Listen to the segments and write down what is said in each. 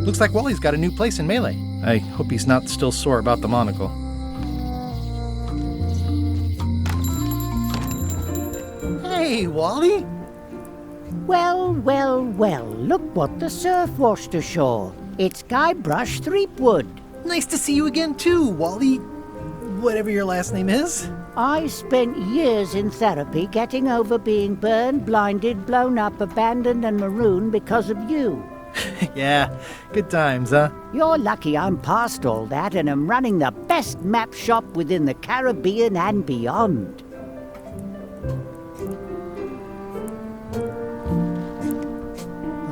Looks like Wally's got a new place in Melee. I hope he's not still sore about the monocle. Hey, Wally! Well, well, well, look what the surf washed ashore. It's Guybrush Threepwood. Nice to see you again too, Wally. Whatever your last name is. I spent years in therapy getting over being burned, blinded, blown up, abandoned and marooned because of you. Yeah, good times, huh? You're lucky I'm past all that and am running the best map shop within the Caribbean and beyond.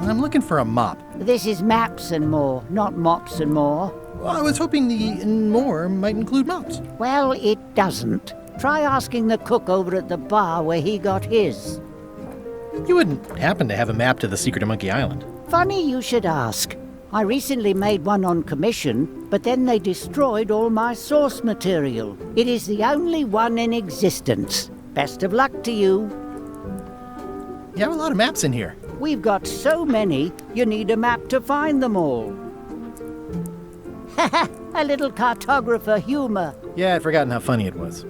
I'm looking for a mop. This is maps and more, not mops and more. Well, I was hoping the and more might include mops. Well, it doesn't. Try asking the cook over at the bar where he got his. You wouldn't happen to have a map to the secret of Monkey Island. Funny you should ask. I recently made one on commission, but then they destroyed all my source material. It is the only one in existence. Best of luck to you. You have a lot of maps in here. We've got so many, you need a map to find them all. Haha, a little cartographer humor. Yeah, I'd forgotten how funny it was.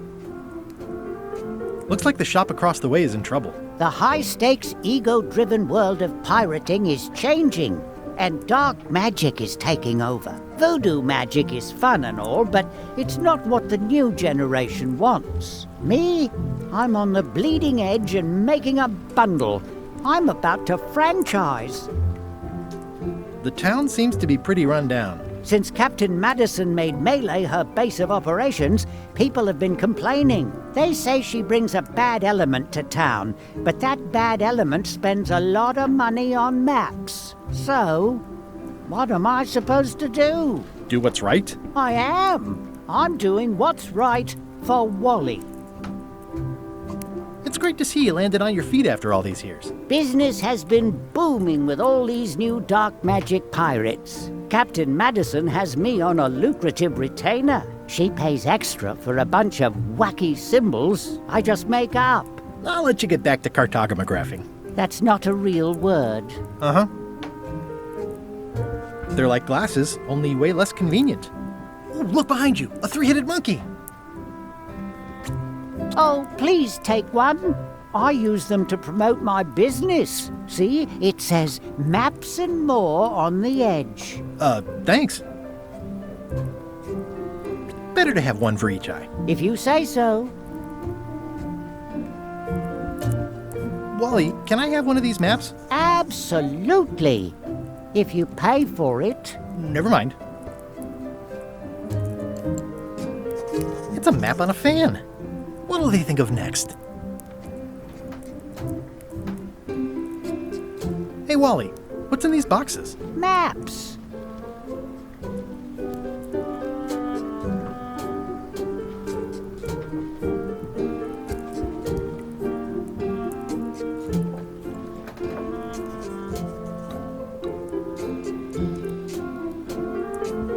Looks like the shop across the way is in trouble. The high-stakes, ego-driven world of pirating is changing, and dark magic is taking over. Voodoo magic is fun and all, but it's not what the new generation wants. Me? I'm on the bleeding edge and making a bundle. I'm about to franchise. The town seems to be pretty run down. Since Captain Madison made Melee her base of operations, people have been complaining. They say she brings a bad element to town, but that bad element spends a lot of money on maps. So, what am I supposed to do? Do what's right? I am. I'm doing what's right for Wally. It's great to see you landed on your feet after all these years. Business has been booming with all these new dark magic pirates. Captain Madison has me on a lucrative retainer. She pays extra for a bunch of wacky symbols I just make up. I'll let you get back to cartographing. That's not a real word. Uh-huh. They're like glasses, only way less convenient. Ooh, look behind you, a three-headed monkey. Oh, please take one. I use them to promote my business. See, it says maps and more on the edge. Thanks. Better to have one for each eye. If you say so. Wally, can I have one of these maps? Absolutely. If you pay for it. Never mind. It's a map on a fan. What'll they think of next? Hey, Wally, what's in these boxes? Maps.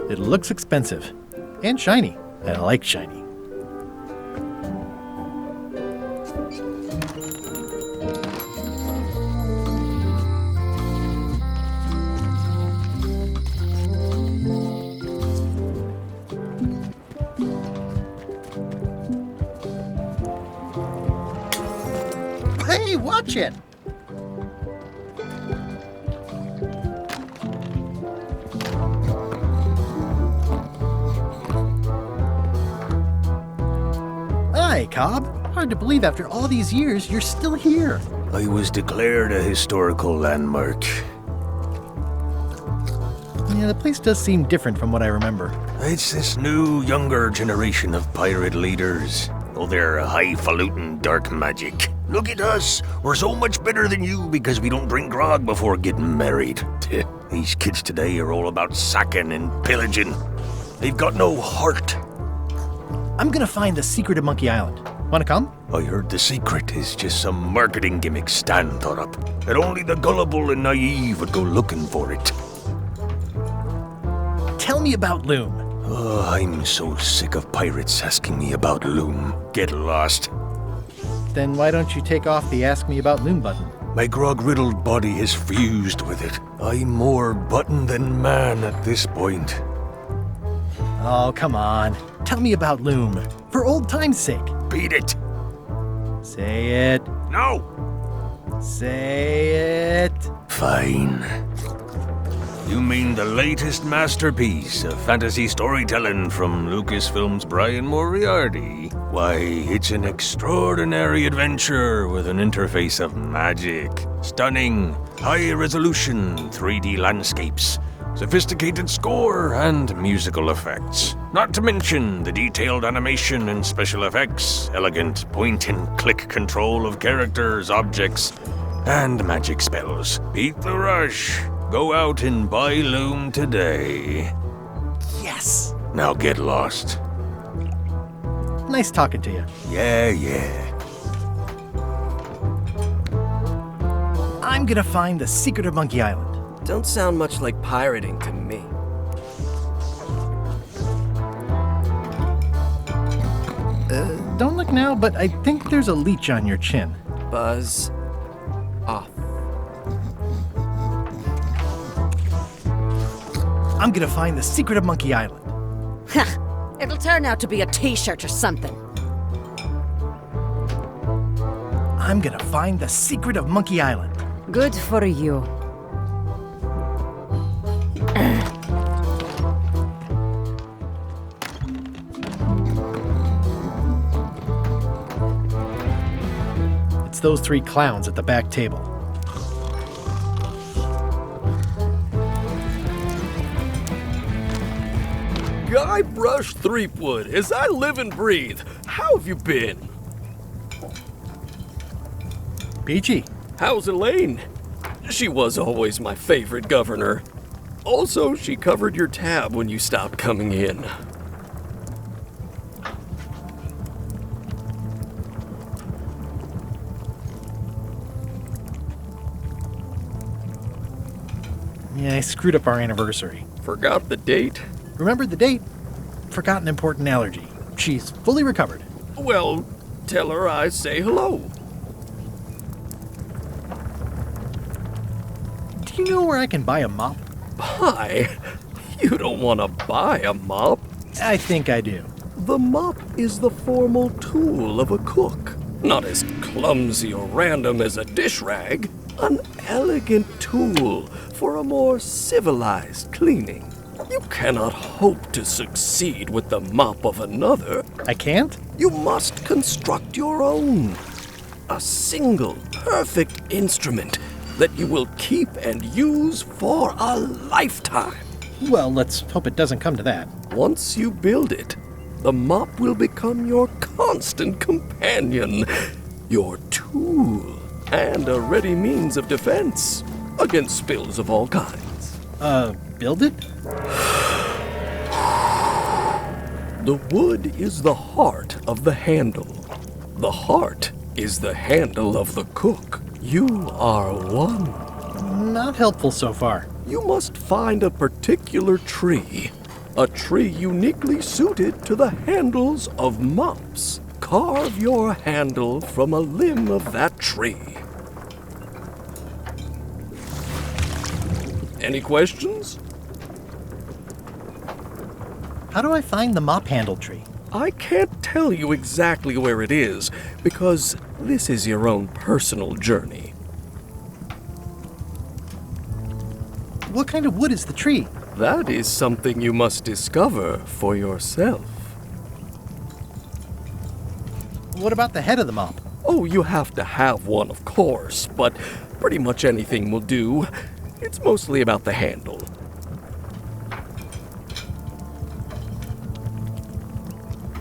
It looks expensive. And shiny. I like shiny. Hey, watch it! Hi, Cobb. Hard to believe after all these years you're still here. I was declared a historical landmark. Yeah, the place does seem different from what I remember. It's this new, younger generation of pirate leaders. Oh, they're highfalutin dark magic. Look at us. We're so much better than you because we don't drink grog before getting married. These kids today are all about sacking and pillaging. They've got no heart. I'm gonna find the secret of Monkey Island. Wanna come? I heard the secret is just some marketing gimmick Stan thought up. That only the gullible and naive would go looking for it. Tell me about Loom. Oh, I'm so sick of pirates asking me about Loom. Get lost. Then why don't you take off the Ask Me About Loom button? My grog-riddled body has fused with it. I'm more button than man at this point. Oh, come on. Tell me about Loom. For old time's sake. Beat it! Say it. No! Say it. Fine. You mean the latest masterpiece of fantasy storytelling from Lucasfilm's Brian Moriarty? Why, it's an extraordinary adventure with an interface of magic, stunning, high-resolution 3D landscapes, sophisticated score, and musical effects. Not to mention the detailed animation and special effects, elegant point-and-click control of characters, objects, and magic spells. Beat the rush. Go out and buy Loom today. Yes. Now get lost. Nice talking to you. Yeah. I'm gonna find the secret of Monkey Island. Don't sound much like pirating to me. Don't look now, but I think there's a leech on your chin. Buzz off. I'm gonna find the secret of Monkey Island. Ha! It'll turn out to be a t-shirt or something. I'm gonna find the secret of Monkey Island. Good for you. It's those three clowns at the back table. Guybrush Threepwood, as I live and breathe, how have you been? Peachy. How's Elaine? She was always my favorite governor. Also, she covered your tab when you stopped coming in. Yeah, I screwed up our anniversary. Forgot the date? Remembered the date. Forgot an important allergy. She's fully recovered. Well, tell her I say hello. Do you know where I can buy a mop? Buy? You don't want to buy a mop. I think I do. The mop is the formal tool of a cook. Not as clumsy or random as a dish rag. An elegant tool for a more civilized cleaning. You cannot hope to succeed with the mop of another. I can't? You must construct your own. A single, perfect instrument that you will keep and use for a lifetime. Well, let's hope it doesn't come to that. Once you build it, the mop will become your constant companion, your tool, and a ready means of defense against spills of all kinds. Build it? The wood is the heart of the handle. The heart is the handle of the cook. You are one. Not helpful so far. You must find a particular tree. A tree uniquely suited to the handles of mops. Carve your handle from a limb of that tree. Any questions? How do I find the mop handle tree? I can't tell you exactly where it is, because this is your own personal journey. What kind of wood is the tree? That is something you must discover for yourself. What about the head of the mop? Oh, you have to have one, of course, but pretty much anything will do. It's mostly about the handle.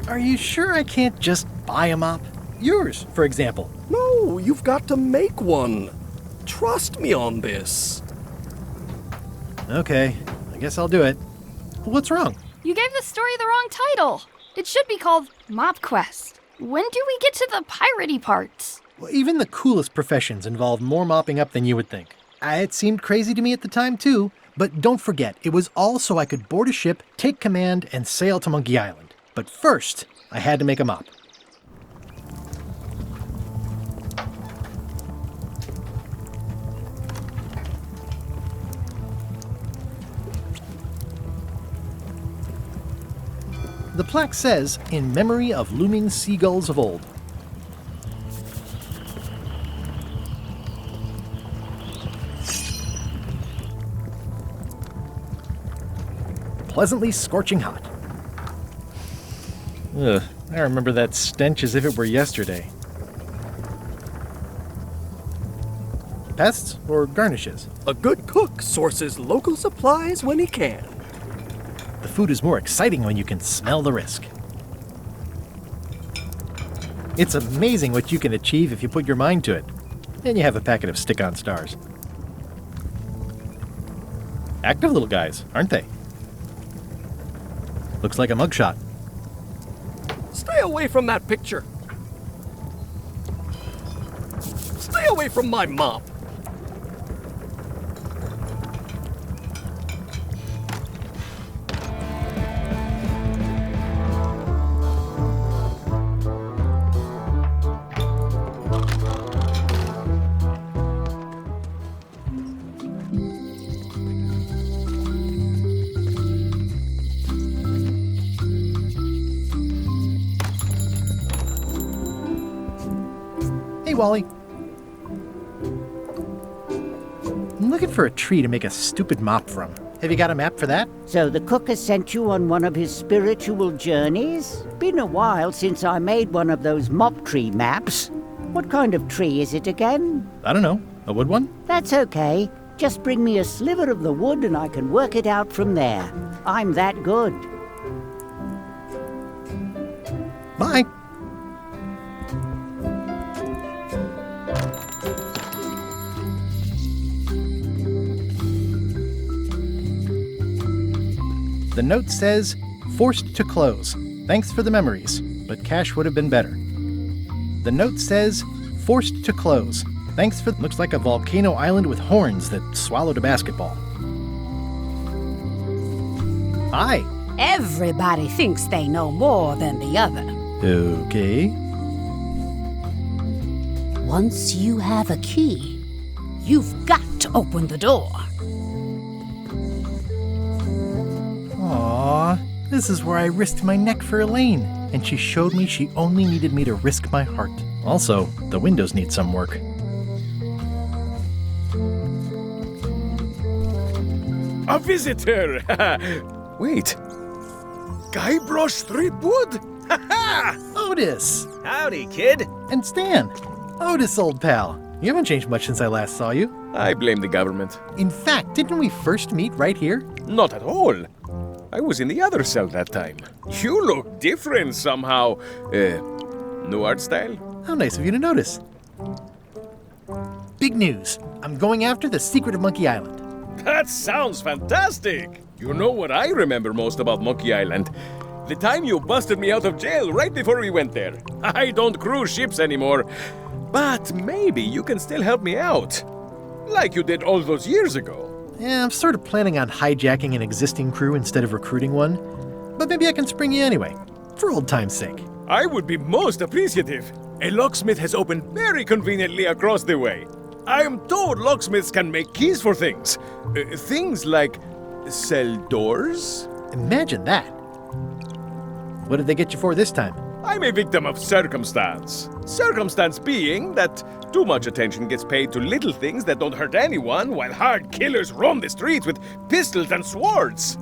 Are you sure I can't just buy a mop? Yours, for example. No, you've got to make one. Trust me on this. Okay, I guess I'll do it. What's wrong? You gave the story the wrong title. It should be called Mop Quest. When do we get to the piratey parts? Well, even the coolest professions involve more mopping up than you would think. It seemed crazy to me at the time, too. But don't forget, it was all so I could board a ship, take command, and sail to Monkey Island. But first, I had to make a mop. The plaque says, "In memory of looming seagulls of old." Pleasantly scorching hot. Ugh, I remember that stench as if it were yesterday. Pests or garnishes? A good cook sources local supplies when he can. The food is more exciting when you can smell the risk. It's amazing what you can achieve if you put your mind to it. And you have a packet of stick-on stars. Active little guys, aren't they? Looks like a mugshot. Stay away from that picture. Stay away from my mop. Hey, Wally. I'm looking for a tree to make a stupid mop from. Have you got a map for that? So the cook has sent you on one of his spiritual journeys? Been a while since I made one of those mop tree maps. What kind of tree is it again? I don't know. A wood one? That's okay. Just bring me a sliver of the wood and I can work it out from there. I'm that good. Bye. The note says, "Forced to close. Thanks for the memories, but cash would have been better." The note says, "Forced to close. Thanks for..." Looks like a volcano island with horns that swallowed a basketball. Hi. Everybody thinks they know more than the other. Okay. Once you have a key, you've got to open the door. Aww, this is where I risked my neck for Elaine, and she showed me she only needed me to risk my heart. Also, the windows need some work. A visitor! Wait. Guybrush Threepwood? Otis! Howdy, kid. And Stan! Otis, old pal. You haven't changed much since I last saw you. I blame the government. In fact, didn't we first meet right here? Not at all. I was in the other cell that time. You look different somehow. New art style? How nice of you to notice. Big news. I'm going after the secret of Monkey Island. That sounds fantastic! You know what I remember most about Monkey Island? The time you busted me out of jail right before we went there. I don't cruise ships anymore. But maybe you can still help me out. Like you did all those years ago. Yeah, I'm sort of planning on hijacking an existing crew instead of recruiting one. But maybe I can spring you anyway, for old time's sake. I would be most appreciative. A locksmith has opened very conveniently across the way. I am told locksmiths can make keys for things. Things like cell doors. Imagine that. What did they get you for this time? I'm a victim of circumstance. Circumstance being that too much attention gets paid to little things that don't hurt anyone, while hard killers roam the streets with pistols and swords.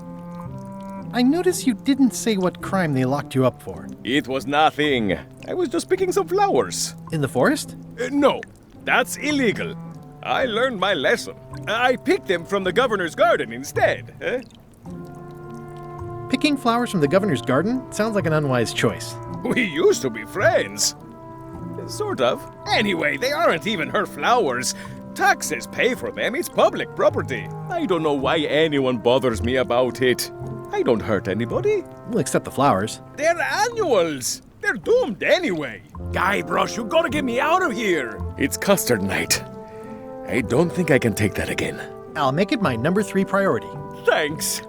I notice you didn't say what crime they locked you up for. It was nothing. I was just picking some flowers. In the forest? No, that's illegal. I learned my lesson. I picked them from the governor's garden instead. Picking flowers from the governor's garden sounds like an unwise choice. We used to be friends. Sort of. Anyway, they aren't even her flowers. Taxes pay for them. It's public property. I don't know why anyone bothers me about it. I don't hurt anybody. We'll accept the flowers. They're annuals. They're doomed anyway. Guybrush, you gotta get me out of here. It's custard night. I don't think I can take that again. I'll make it my number 3 priority. Thanks.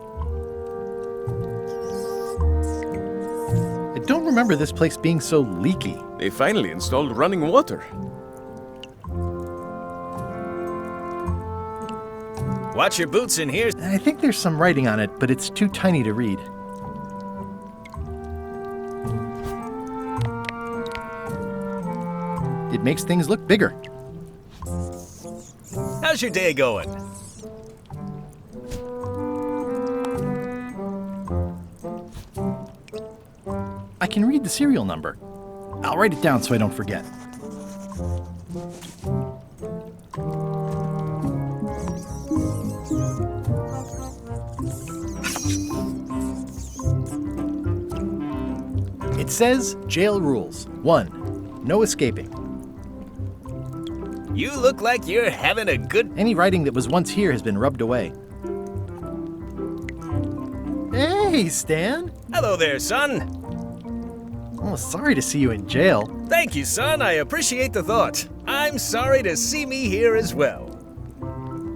I don't remember this place being so leaky. They finally installed running water. Watch your boots in here. I think there's some writing on it, but it's too tiny to read. It makes things look bigger. How's your day going? I can read the serial number. I'll write it down so I don't forget. It says jail rules. 1. No escaping. You look like you're having a good... Any writing that was once here has been rubbed away. Hey, Stan! Hello there, son. Oh, sorry to see you in jail. Thank you, son. I appreciate the thought. I'm sorry to see me here as well.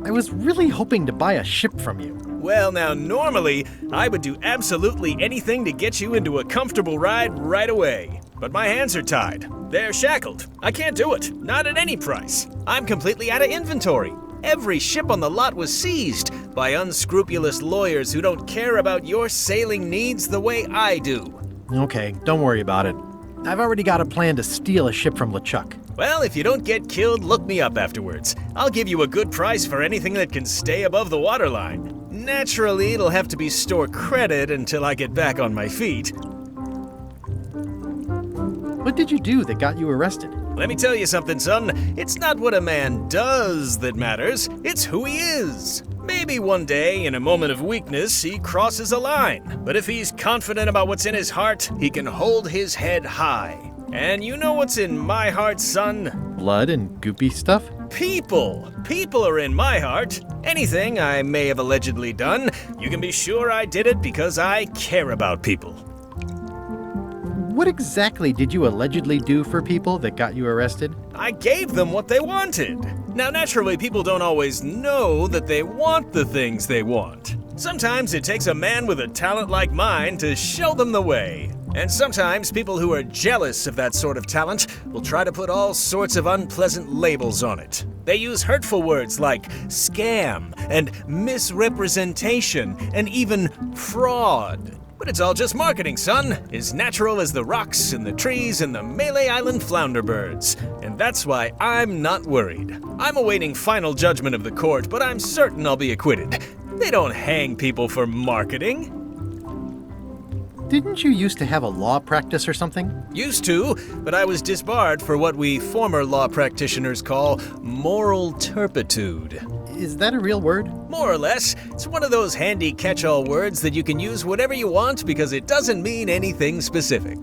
I was really hoping to buy a ship from you. Well, now, normally, I would do absolutely anything to get you into a comfortable ride right away. But my hands are tied. They're shackled. I can't do it. Not at any price. I'm completely out of inventory. Every ship on the lot was seized by unscrupulous lawyers who don't care about your sailing needs the way I do. Okay, don't worry about it. I've already got a plan to steal a ship from LeChuck. Well, if you don't get killed, look me up afterwards. I'll give you a good price for anything that can stay above the waterline. Naturally, it'll have to be store credit until I get back on my feet. What did you do that got you arrested? Let me tell you something, son. It's not what a man does that matters, it's who he is. Maybe one day, in a moment of weakness, he crosses a line. But if he's confident about what's in his heart, he can hold his head high. And you know what's in my heart, son? Blood and goopy stuff? People. People are in my heart. Anything I may have allegedly done, you can be sure I did it because I care about people. What exactly did you allegedly do for people that got you arrested? I gave them what they wanted. Now, naturally, people don't always know that they want the things they want. Sometimes it takes a man with a talent like mine to show them the way. And sometimes people who are jealous of that sort of talent will try to put all sorts of unpleasant labels on it. They use hurtful words like scam and misrepresentation and even fraud. But it's all just marketing, son. As natural as the rocks and the trees and the Malay Island flounderbirds. And that's why I'm not worried. I'm awaiting final judgment of the court, but I'm certain I'll be acquitted. They don't hang people for marketing. Didn't you used to have a law practice or something? Used to, but I was disbarred for what we former law practitioners call moral turpitude. Is that a real word? More or less. It's one of those handy catch-all words that you can use whatever you want because it doesn't mean anything specific.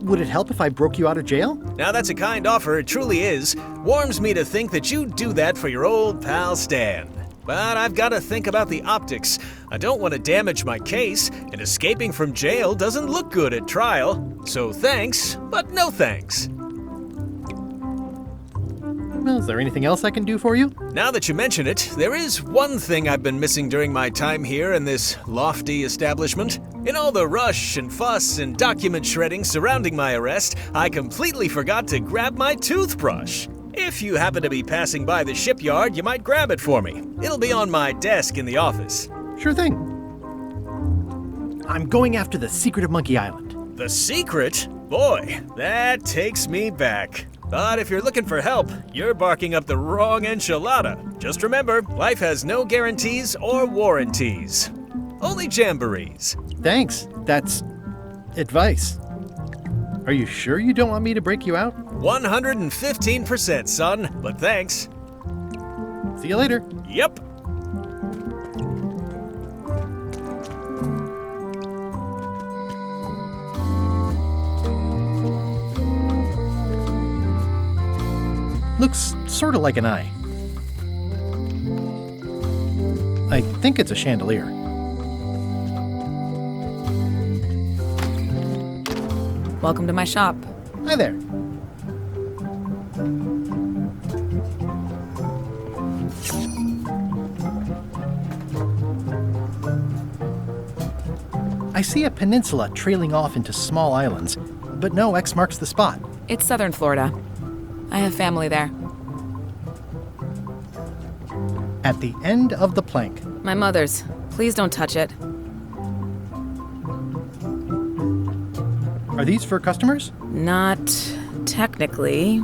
Would it help if I broke you out of jail? Now that's a kind offer, it truly is. Warms me to think that you'd do that for your old pal Stan. But I've got to think about the optics. I don't want to damage my case, and escaping from jail doesn't look good at trial. So thanks, but no thanks. Well, is there anything else I can do for you? Now that you mention it, there is one thing I've been missing during my time here in this lofty establishment. In all the rush and fuss and document shredding surrounding my arrest, I completely forgot to grab my toothbrush. If you happen to be passing by the shipyard, you might grab it for me. It'll be on my desk in the office. Sure thing. I'm going after the secret of Monkey Island. The secret? Boy, that takes me back. But if you're looking for help, you're barking up the wrong enchilada. Just remember, life has no guarantees or warranties. Only jamborees. Thanks. That's advice. Are you sure you don't want me to break you out? 115%, son, but thanks. See you later. Yep. Looks sort of like an eye. I think it's a chandelier. Welcome to my shop. Hi there. I see a peninsula trailing off into small islands, but no X marks the spot. It's southern Florida. I have family there. At the end of the plank. My mother's. Please don't touch it. Are these for customers? Not technically,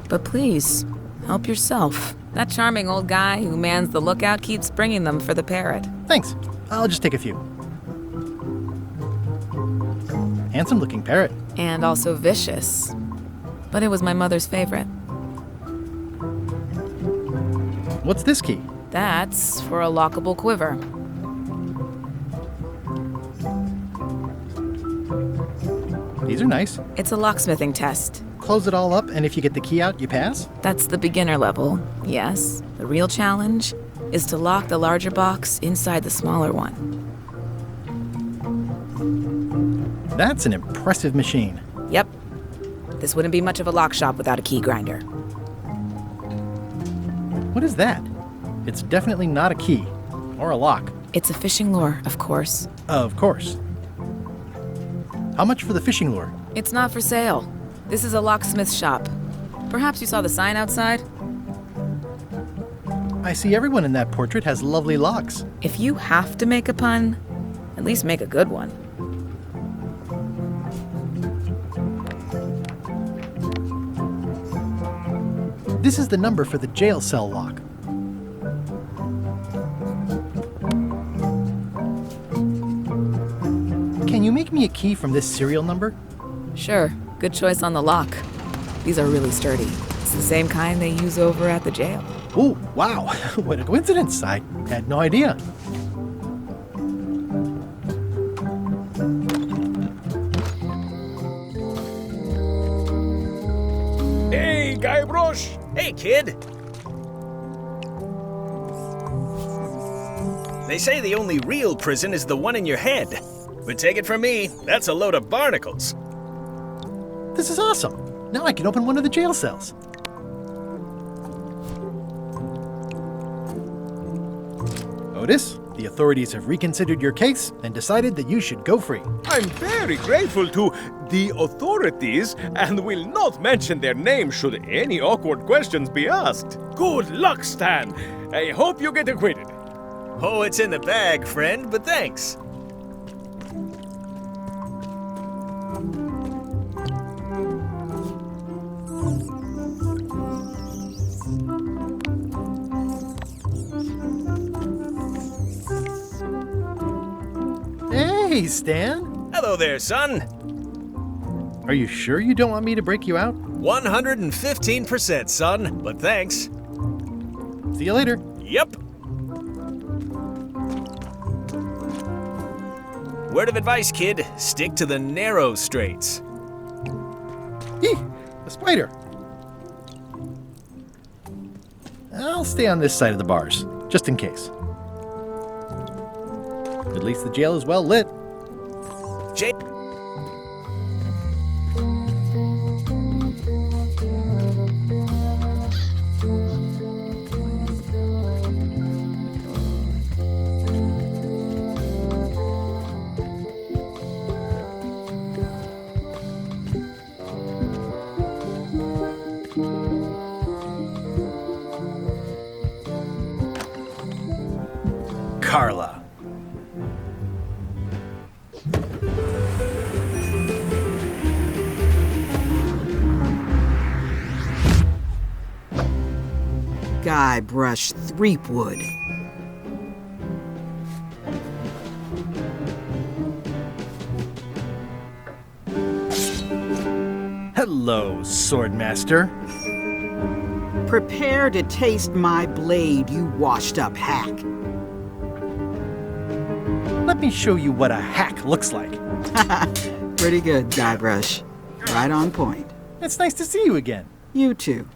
but please, help yourself. That charming old guy who mans the lookout keeps bringing them for the parrot. Thanks. I'll just take a few. Handsome looking parrot. And also vicious. But it was my mother's favorite. What's this key? That's for a lockable quiver. These are nice. It's a locksmithing test. Close it all up, and if you get the key out, you pass? That's the beginner level, yes. The real challenge is to lock the larger box inside the smaller one. That's an impressive machine. Yep. This wouldn't be much of a lock shop without a key grinder. What is that? It's definitely not a key. Or a lock. It's a fishing lure, of course. Of course. How much for the fishing lure? It's not for sale. This is a locksmith shop. Perhaps you saw the sign outside? I see everyone in that portrait has lovely locks. If you have to make a pun, at least make a good one. This is the number for the jail cell lock. Can you make me a key from this serial number? Sure, good choice on the lock. These are really sturdy. It's the same kind they use over at the jail. Oh, wow. What a coincidence. I had no idea. Hey, Guybrush! Hey, kid! They say the only real prison is the one in your head. But take it from me, that's a load of barnacles. This is awesome. Now I can open one of the jail cells. Otis, the authorities have reconsidered your case and decided that you should go free. I'm very grateful to the authorities and will not mention their name should any awkward questions be asked. Good luck, Stan. I hope you get acquitted. Oh, it's in the bag, friend, but thanks. Hey, Stan. Hello there, son. Are you sure you don't want me to break you out? 115%, son, but thanks. See you later. Yep. Word of advice, kid, stick to the narrow straights. Eek, a spider. I'll stay on this side of the bars, just in case. At least the jail is well lit. Jay. Carla. Guybrush Threepwood. Hello, Swordmaster. Prepare to taste my blade, you washed-up hack. Let me show you what a hack looks like. Pretty good, Guybrush. Right on point. It's nice to see you again. You too.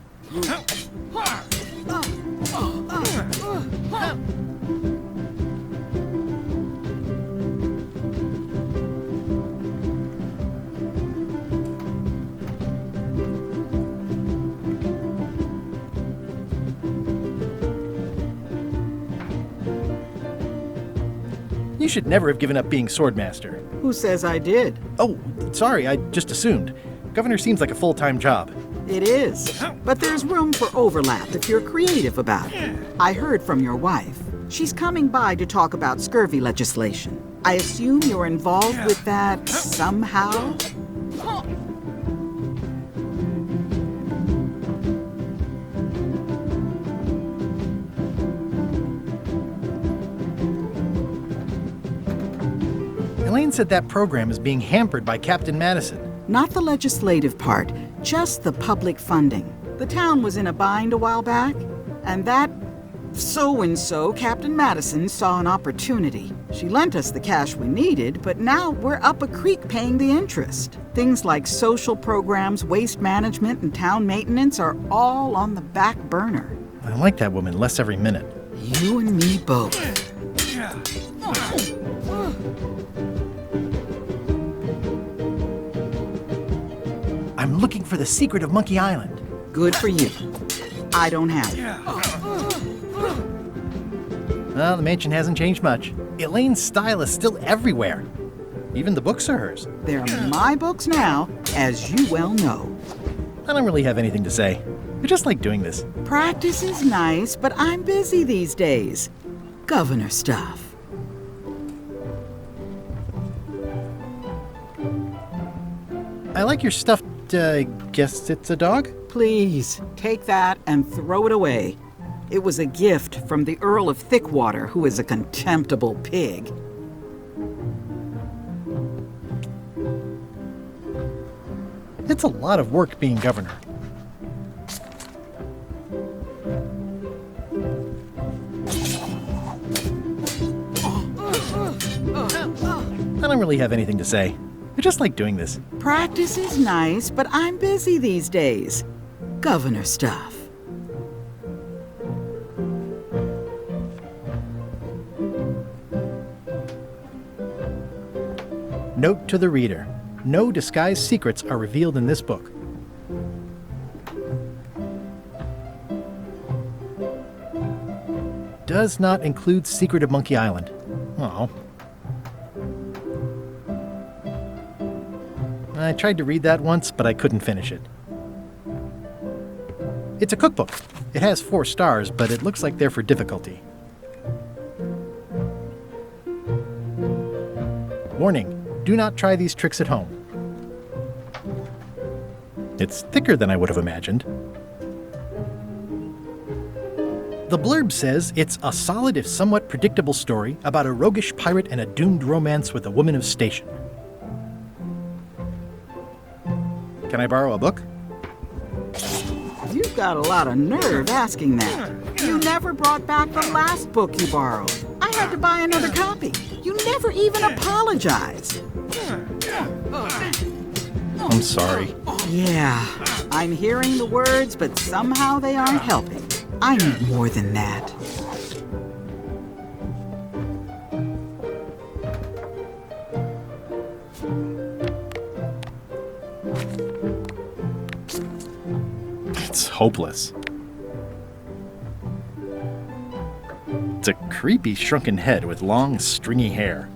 You should never have given up being Swordmaster. Who says I did? Oh, sorry, I just assumed. Governor seems like a full-time job. It is. But there's room for overlap if you're creative about it. I heard from your wife. She's coming by to talk about scurvy legislation. I assume you're involved with that somehow? Elaine said that program is being hampered by Captain Madison. Not the legislative part, just the public funding. The town was in a bind a while back, and that so-and-so, Captain Madison, saw an opportunity. She lent us the cash we needed, but now we're up a creek paying the interest. Things like social programs, waste management, and town maintenance are all on the back burner. I like that woman less every minute. You and me both. I'm looking for the secret of Monkey Island. Good for you. I don't have it. Well, the mansion hasn't changed much. Elaine's style is still everywhere. Even the books are hers. They're my books now, as you well know. I don't really have anything to say. I just like doing this. Practice is nice, but I'm busy these days. Governor stuff. I like your stuffed, guess it's a dog? Please, take that and throw it away. It was a gift from the Earl of Thickwater, who is a contemptible pig. It's a lot of work being governor. I don't really have anything to say. I just like doing this. Practice is nice, but I'm busy these days. Governor stuff. Note to the reader. No disguised secrets are revealed in this book. Does not include Secret of Monkey Island. Oh. I tried to read that once, but I couldn't finish it. It's a cookbook. It has 4 stars, but it looks like they're for difficulty. Warning, do not try these tricks at home. It's thicker than I would have imagined. The blurb says it's a solid if somewhat predictable story about a roguish pirate and a doomed romance with a woman of station. Can I borrow a book? You've got a lot of nerve asking that. You never brought back the last book you borrowed. I had to buy another copy. You never even apologized. I'm sorry. Yeah, I'm hearing the words, but somehow they aren't helping. I need more than that. It's hopeless. It's a creepy shrunken head with long, stringy hair.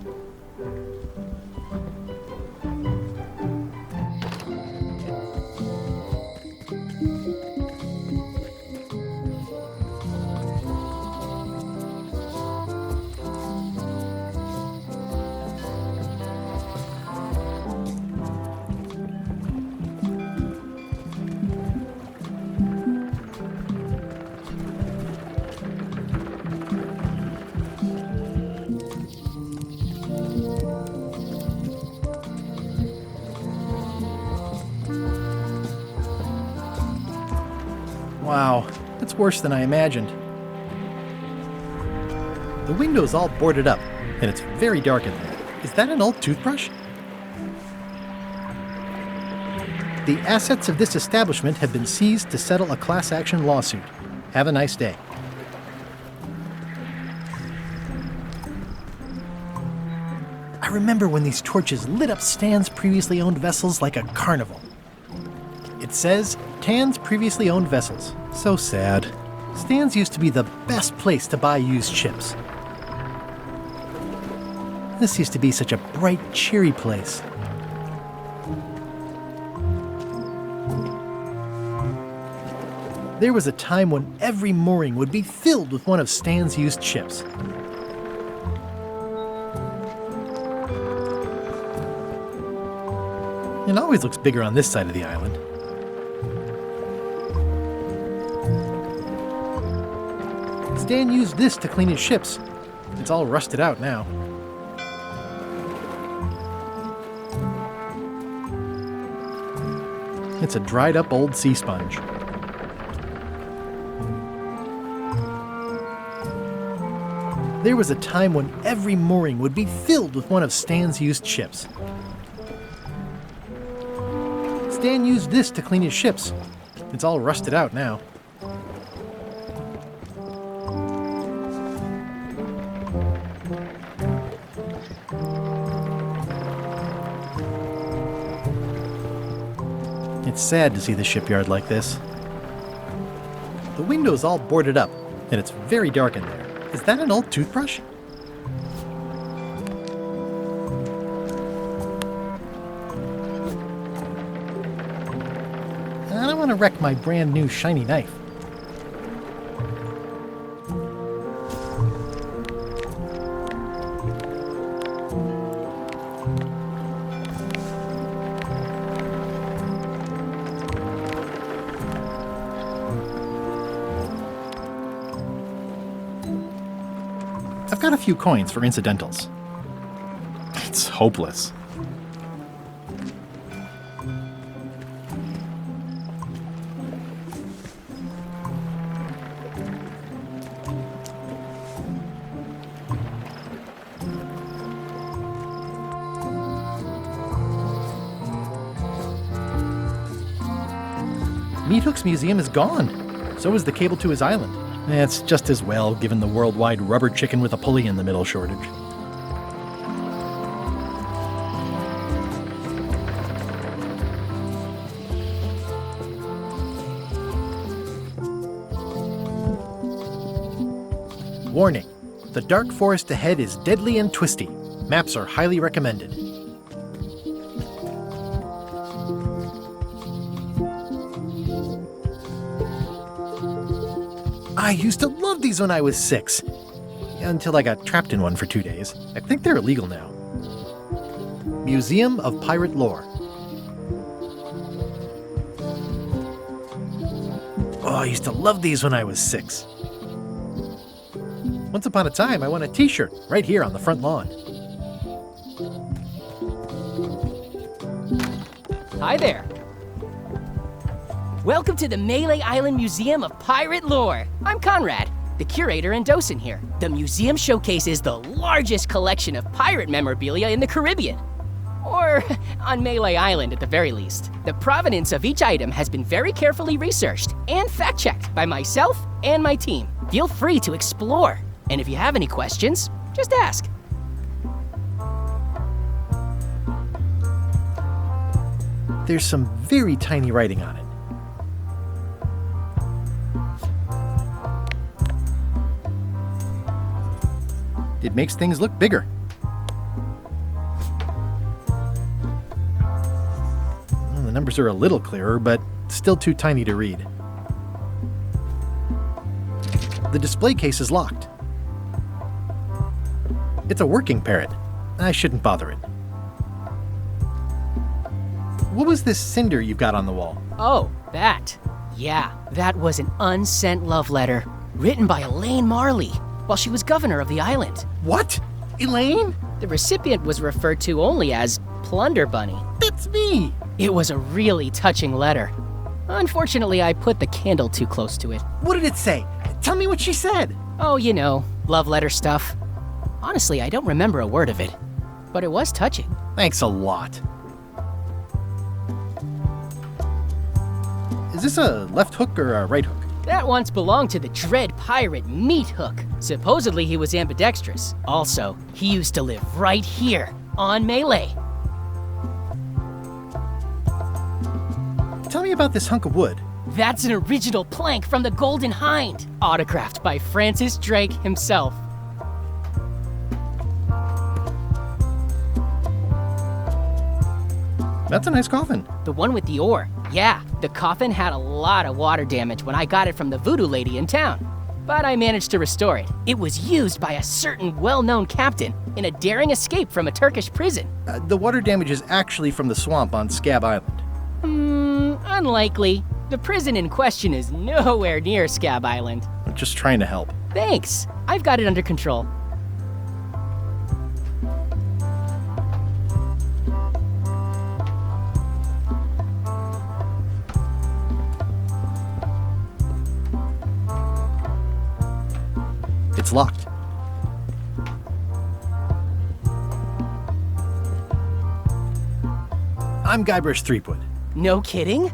Wow, that's worse than I imagined. The window's all boarded up, and it's very dark in there. Is that an old toothbrush? The assets of this establishment have been seized to settle a class action lawsuit. Have a nice day. I remember when these torches lit up Stan's previously owned vessels like a carnival. It says, Tan's previously owned vessels. So sad. Stan's used to be the best place to buy used ships. This used to be such a bright, cheery place. There was a time when every mooring would be filled with one of Stan's used ships. It always looks bigger on this side of the island. Stan used this to clean his ships. It's all rusted out now. It's a dried up old sea sponge. There was a time when every mooring would be filled with one of Stan's used ships. Stan used this to clean his ships. It's all rusted out now. It's sad to see the shipyard like this. The window's all boarded up, and it's very dark in there. Is that an old toothbrush? I don't want to wreck my brand new shiny knife. I've got a few coins for incidentals. It's hopeless. Meat Hook's museum is gone. So is the cable to his island. It's just as well, given the worldwide rubber chicken with a pulley in the middle shortage. Warning: the dark forest ahead is deadly and twisty. Maps are highly recommended. I used to love these when I was 6. Until I got trapped in one for 2 days. I think they're illegal now. Museum of Pirate Lore. Oh, I used to love these when I was 6. Once upon a time, I won a t-shirt right here on the front lawn. Hi there. Welcome to the Melee Island Museum of Pirate Lore. I'm Conrad, the curator and docent here. The museum showcases the largest collection of pirate memorabilia in the Caribbean. Or on Melee Island at the very least. The provenance of each item has been very carefully researched and fact-checked by myself and my team. Feel free to explore. And if you have any questions, just ask. There's some very tiny writing on it. It makes things look bigger. Well, the numbers are a little clearer, but still too tiny to read. The display case is locked. It's a working parrot. I shouldn't bother it. What was this cinder you've got on the wall? Oh, that. Yeah, that was an unsent love letter written by Elaine Marley while she was governor of the island. What? Elaine? The recipient was referred to only as Plunder Bunny. That's me! It was a really touching letter. Unfortunately, I put the candle too close to it. What did it say? Tell me what she said. Oh, you know, love letter stuff. Honestly, I don't remember a word of it, but it was touching. Thanks a lot. Is this a left hook or a right hook? That once belonged to the dread pirate Meat Hook. Supposedly he was ambidextrous. Also, he used to live right here, on Melee. Tell me about this hunk of wood. That's an original plank from the Golden Hind, autographed by Francis Drake himself. That's a nice coffin. The one with the oar. Yeah, the coffin had a lot of water damage when I got it from the voodoo lady in town. But I managed to restore it. It was used by a certain well-known captain in a daring escape from a Turkish prison. The water damage is actually from the swamp on Scab Island. Unlikely. The prison in question is nowhere near Scab Island. I'm just trying to help. Thanks. I've got it under control. It's locked. I'm Guybrush Threepwood. No kidding?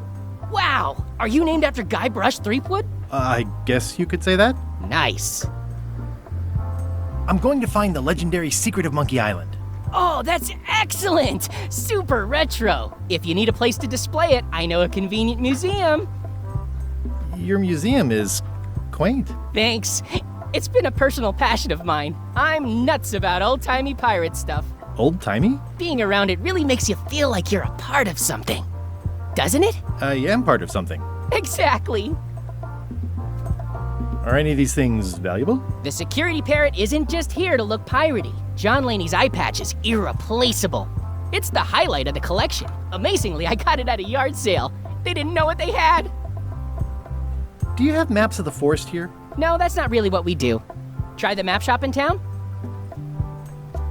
Wow! Are you named after Guybrush Threepwood? I guess you could say that. Nice. I'm going to find the legendary secret of Monkey Island. Oh, that's excellent! Super retro. If you need a place to display it, I know a convenient museum. Your museum is quaint. Thanks. It's been a personal passion of mine. I'm nuts about old-timey pirate stuff. Old-timey? Being around it really makes you feel like you're a part of something. Doesn't it? I am part of something. Exactly. Are any of these things valuable? The security parrot isn't just here to look piratey. John Laney's eye patch is irreplaceable. It's the highlight of the collection. Amazingly, I got it at a yard sale. They didn't know what they had. Do you have maps of the forest here? No, that's not really what we do. Try the map shop in town?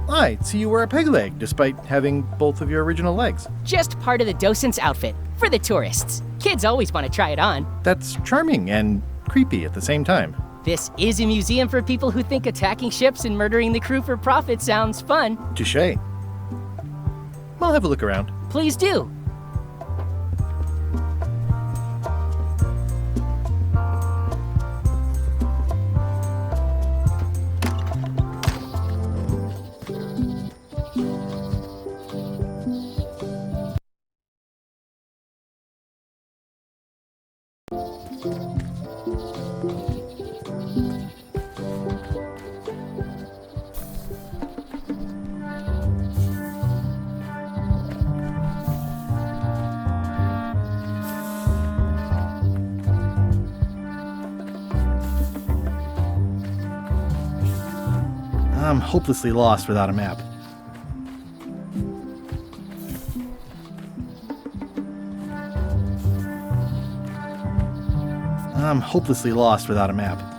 I see you wear a peg leg, despite having both of your original legs. Just part of the docent's outfit, for the tourists. Kids always want to try it on. That's charming and creepy at the same time. This is a museum for people who think attacking ships and murdering the crew for profit sounds fun. Touché. I'll have a look around. Please do. I'm hopelessly lost without a map. I'm hopelessly lost without a map.